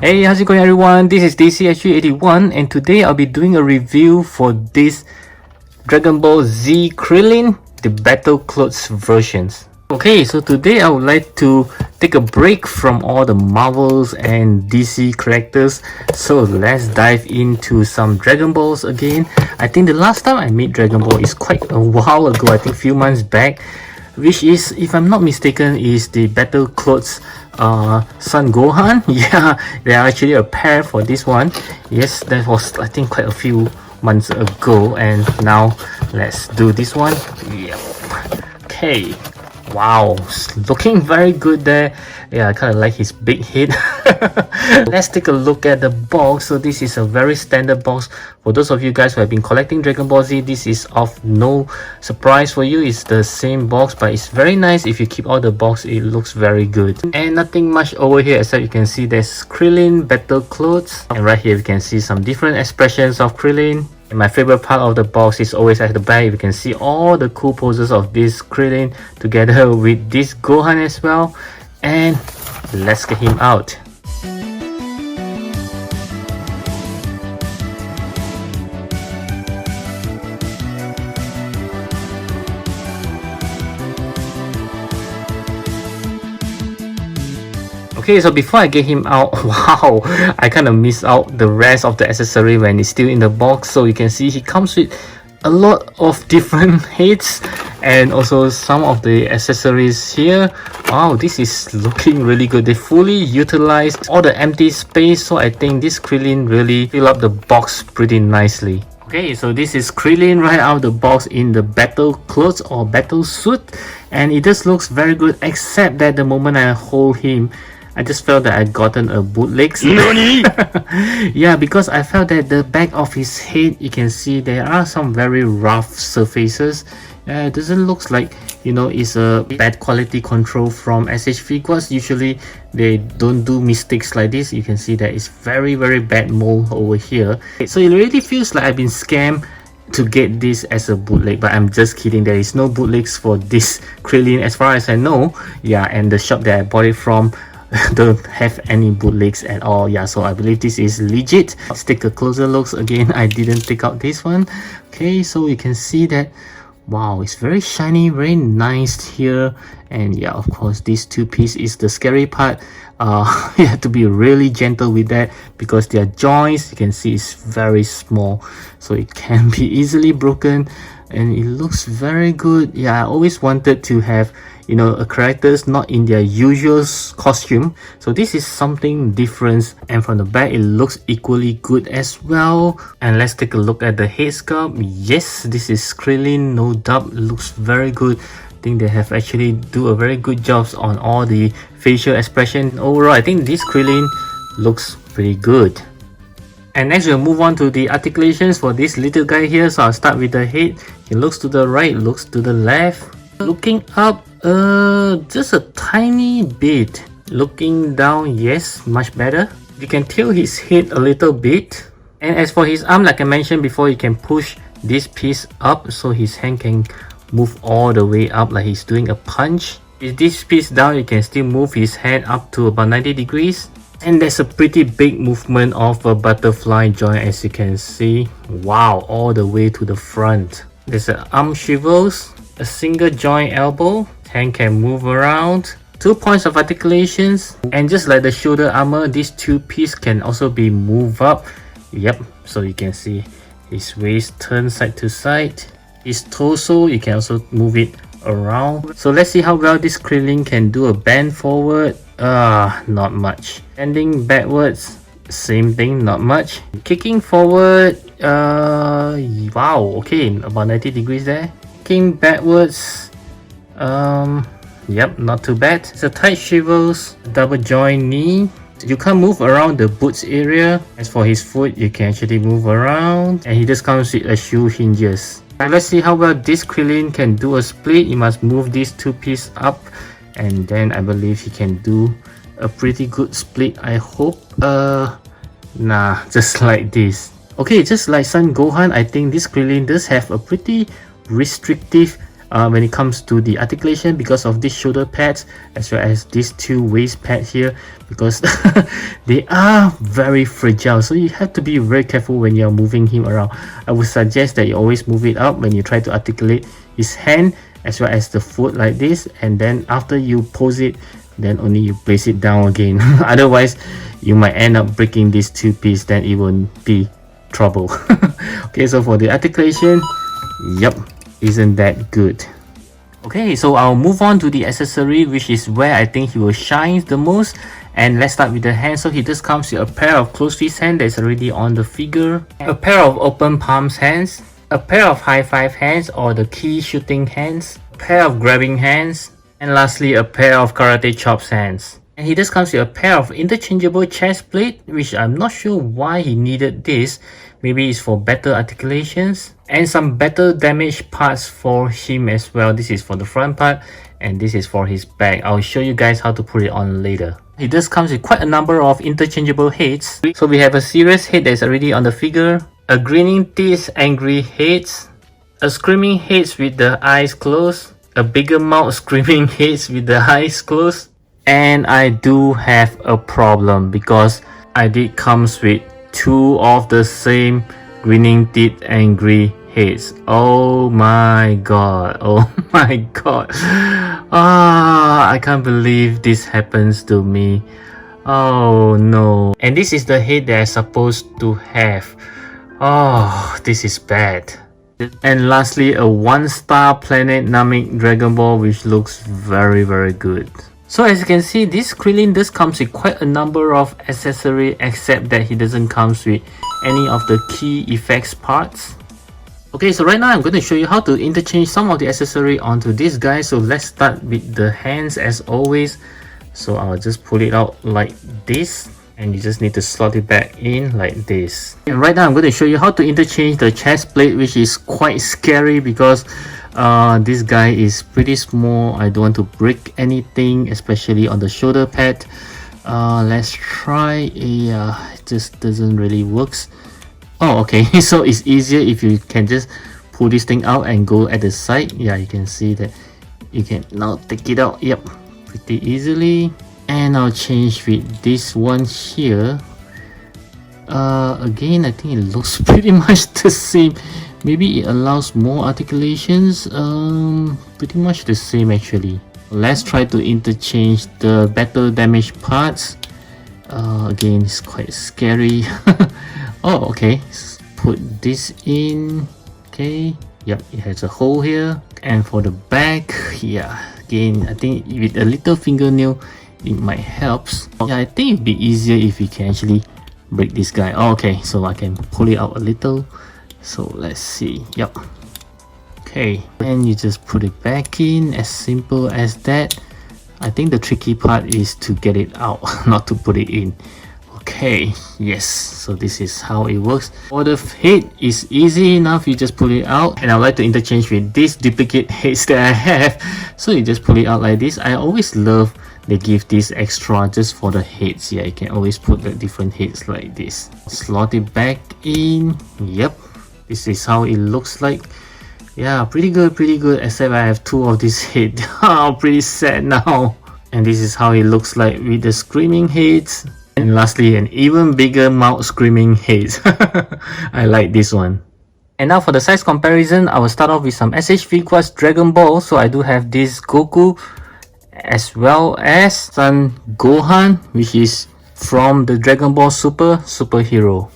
Hey, how's it going everyone? This is DCSG81 and today I'll be doing a review for this Dragon Ball Z Krillin, the Battle Clothes versions. Okay, so today I would like to take a break from all the Marvels and DC characters. So let's dive into some Dragon Balls again. I think the last time I made Dragon Ball is quite a while ago, I think a few months back. Which is, if I'm not mistaken, is the Battle Clothes Son Gohan. Yeah, they are actually a pair for this one. Yes, that was I think quite a few months ago, and now let's do this one. Yep. Okay. Wow, looking very good there. Yeah, I kind of like his big head. Let's take a look at the box. So this is a very standard box. For those of you guys who have been collecting Dragon Ball Z, this is of no surprise for you. It's the same box, but it's very nice. If you keep all the box, it looks very good. And nothing much over here except you can see there's Krillin Battle Clothes. And right here you can see some different expressions of Krillin. And my favorite part of the box is always at the back. You can see all the cool poses of this Krillin together with this Gohan as well. And let's get him out. Okay, so before I get him out, wow, I kind of missed out the rest of the accessory when it's still in the box. So you can see he comes with a lot of different heads and also some of the accessories here. Wow, this is looking really good. They fully utilized all the empty space, so I think this Krillin really fill up the box pretty nicely. Okay, so this is Krillin right out of the box in the battle clothes or battle suit, and it just looks very good, except that the moment I hold him, I just felt that I'd gotten a bootlegs. Yeah, because I felt that the back of his head, you can see there are some very rough surfaces. It doesn't look like, you know, it's a bad quality control from SH Figuarts. Usually they don't do mistakes like this. You can see that it's very bad mold over here. So it really feels like I've been scammed to get this as a bootleg, but I'm just kidding. There is no bootlegs for this Krillin as far as I know. Yeah, and the shop that I bought it from don't have any bootlegs at all. Yeah, so I believe this is legit. Let's take a closer look again. I didn't take out this one. Okay, so you can see that, wow, it's very shiny, very nice here. And yeah, of course, this two-piece is the scary part. You have to be really gentle with that because their joints, you can see, is very small, so it can be easily broken. And it looks very good. Yeah, I always wanted to have, you know, a characters not in their usual costume, so this is something different. And from the back, it looks equally good as well. And let's take a look at the head sculpt. Yes, this is Krillin, no doubt. Looks very good. I think they have actually do a very good job on all the facial expression. Overall, I think this Krillin looks pretty good. And next we'll move on to the articulations for this little guy here. So I'll start with the head. He looks to the right, looks to the left. Looking up, just a tiny bit. Looking down, yes, much better. You can tilt his head a little bit. And as for his arm, like I mentioned before, you can push this piece up so his hand can move all the way up like he's doing a punch. With this piece down, you can still move his hand up to about 90 degrees. And there's a pretty big movement of a butterfly joint, as you can see. Wow, all the way to the front. There's an arm swivels, a single joint elbow, hand can move around, 2 points of articulations, and just like the shoulder armor, this two-piece can also be moved up. Yep, so you can see his waist turn side to side. His torso, you can also move it around. So let's see how well this Krillin can do a bend forward. Not much. Bending backwards, same thing, not much. Kicking forward, wow, okay, about 90 degrees there. Kicking backwards, yep, not too bad. It's a tight swivels, double joint knee. You can't move around the boots area. As for his foot, you can actually move around, and he just comes with a shoe hinges. Now let's see how well this Krillin can do a split. You must move these two pieces up, and then I believe he can do a pretty good split, I hope. Nah, just like this. Okay, just like Son Gohan, I think this Krillin does have a pretty restrictive when it comes to the articulation, because of these shoulder pads as well as these two waist pads here, because they are very fragile, so you have to be very careful when you're moving him around. I would suggest that you always move it up when you try to articulate his hand as well as the foot like this, and then after you pose it, then only you place it down again. Otherwise you might end up breaking these two pieces, then it won't be trouble. Okay, so for the articulation, yep, isn't that good. Okay, so I'll move on to the accessory, which is where I think he will shine the most. And let's start with the hand. So he just comes with a pair of closed fist hand that's already on the figure, a pair of open palms hands, a pair of high five hands or the key shooting hands, a pair of grabbing hands, and lastly a pair of karate chops hands. And he just comes with a pair of interchangeable chest plate, which I'm not sure why he needed this. Maybe it's for better articulations, and some better damage parts for him as well. This is for the front part and this is for his back. I'll show you guys how to put it on later. It just comes with quite a number of interchangeable heads. So we have a serious head that's already on the figure, a grinning teeth angry heads, a screaming heads with the eyes closed, a bigger mouth screaming heads with the eyes closed. And I do have a problem because I did comes with two of the same grinning teeth angry heads. Oh my god, oh my god. I can't believe this happens to me. Oh no. And this is the head that I'm supposed to have. Oh, this is bad. And lastly, a 1-star planet Namek Dragon Ball, which looks very good. So as you can see, this Krillin does comes with quite a number of accessories, except that he doesn't comes with any of the key effects parts. Okay, so right now I'm going to show you how to interchange some of the accessory onto this guy. So let's start with the hands as always. So I'll just pull it out like this, and you just need to slot it back in like this. And right now I'm going to show you how to interchange the chest plate, which is quite scary because this guy is pretty small. I don't want to break anything, especially on the shoulder pad. Let's try. Yeah, it just doesn't really works. Oh, okay. So it's easier if you can just pull this thing out and go at the side. Yeah, you can see that you can now take it out. Yep, pretty easily. And I'll change with this one here. Again, I think it looks pretty much the same. Maybe it allows more articulations. Pretty much the same actually. Let's try to interchange the better damage parts. Again, it's quite scary. Oh, okay. Let's put this in. Okay. Yep, it has a hole here. And for the back, yeah. Again, I think with a little fingernail, it might help. Yeah, I think it'd be easier if you can actually break this guy. Oh, okay, so I can pull it out a little. So let's see. Yep. Okay, and you just put it back in, as simple as that. I think the tricky part is to get it out, not to put it in. Okay, yes, so this is how it works. For the head is easy enough, you just pull it out. And I like to interchange with this duplicate heads that I have. So you just pull it out like this. I always love they give this extra just for the heads. Yeah, you can always put the different heads like this. Slot it back in. Yep, this is how it looks like. Yeah, pretty good, except I have two of these heads. Oh, pretty sad now. And this is how it looks like with the screaming heads. And lastly, an even bigger mouth screaming heads. I like this one. And now for the size comparison, I will start off with some SH Figuarts Dragon Ball. So I do have this Goku, as well as Son Gohan, which is from the Dragon Ball Superhero.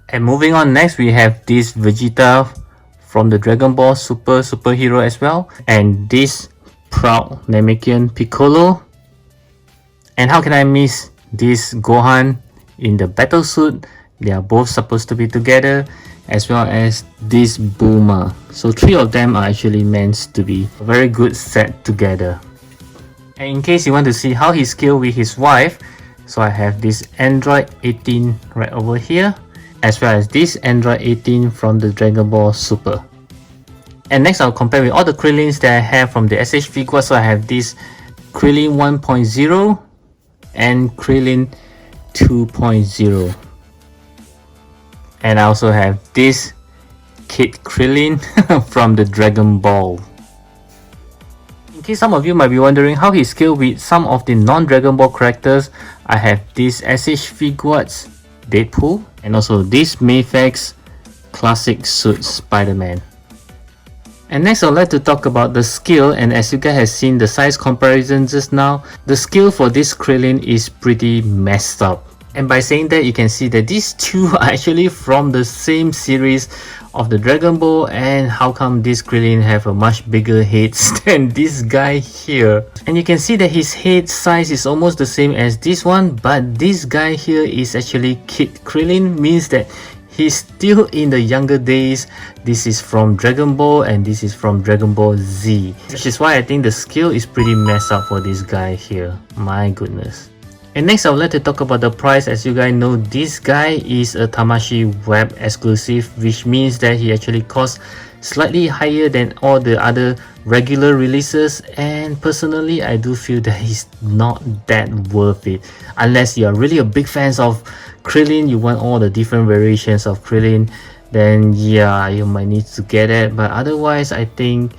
And moving on, next we have this Vegeta from the Dragon Ball Superhero as well, and this proud Namekian Piccolo. And how can I miss this Gohan in the battle suit? They are both supposed to be together, as well as this Bulma. So three of them are actually meant to be a very good set together. And in case you want to see how he scaled with his wife, so I have this Android 18 right over here, as well as this Android 18 from the Dragon Ball Super. And next I'll compare with all the Krillins that I have from the SH Figuarts. So I have this Krillin 1.0 and Krillin 2.0. And I also have this Kid Krillin from the Dragon Ball. Okay, some of you might be wondering how he scaled with some of the non-Dragon Ball characters. I have this SH Figuarts Deadpool and also this Mayfax classic suit Spider-Man. And next I'd like to talk about the scale, and as you guys have seen the size comparison just now, the scale for this Krillin is pretty messed up. And by saying that, you can see that these two are actually from the same series of the Dragon Ball, and how come this Krillin have a much bigger head than this guy here. And you can see that his head size is almost the same as this one, but this guy here is actually Kid Krillin, means that he's still in the younger days. This is from Dragon Ball and this is from Dragon Ball Z, which is why I think the scale is pretty messed up for this guy here. My goodness. And next I would like to talk about the price. As you guys know, this guy is a Tamashii web exclusive, which means that he actually costs slightly higher than all the other regular releases, and personally I do feel that he's not that worth it. Unless you are really a big fans of Krillin, you want all the different variations of Krillin, then yeah, you might need to get it. But otherwise I think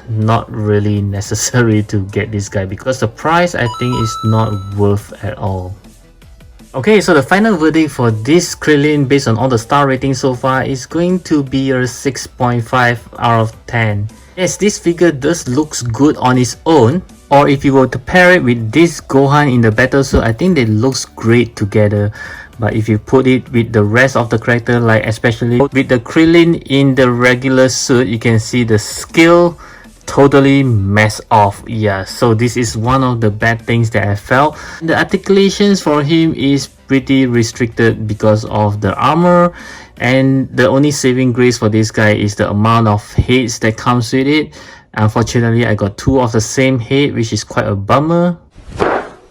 not really necessary to get this guy, because the price I think is not worth at all. Okay, so the final verdict for this Krillin based on all the star ratings so far is going to be a 6.5 out of 10. Yes, this figure does looks good on its own, or if you were to pair it with this Gohan in the battle suit, I think they looks great together. But if you put it with the rest of the character, like especially with the Krillin in the regular suit, you can see the scale totally mess off. Yeah, so this is one of the bad things that I felt. The articulations for him is pretty restricted because of the armor, and the only saving grace for this guy is the amount of heads that comes with it. Unfortunately, I got two of the same head, which is quite a bummer.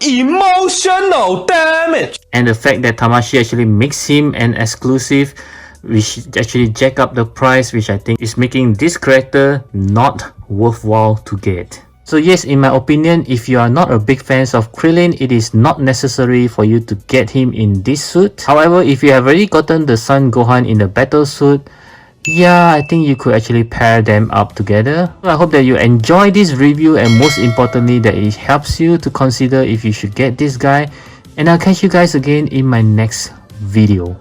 Emotional damage! And the fact that Tamashii actually makes him an exclusive, which actually jack up the price, which I think is making this character not worthwhile to get. So yes, in my opinion, if you are not a big fan of Krillin, it is not necessary for you to get him in this suit. However, if you have already gotten the Son Gohan in the battle suit, yeah, I think you could actually pair them up together. So I hope that you enjoy this review, and most importantly that it helps you to consider if you should get this guy. And I'll catch you guys again in my next video.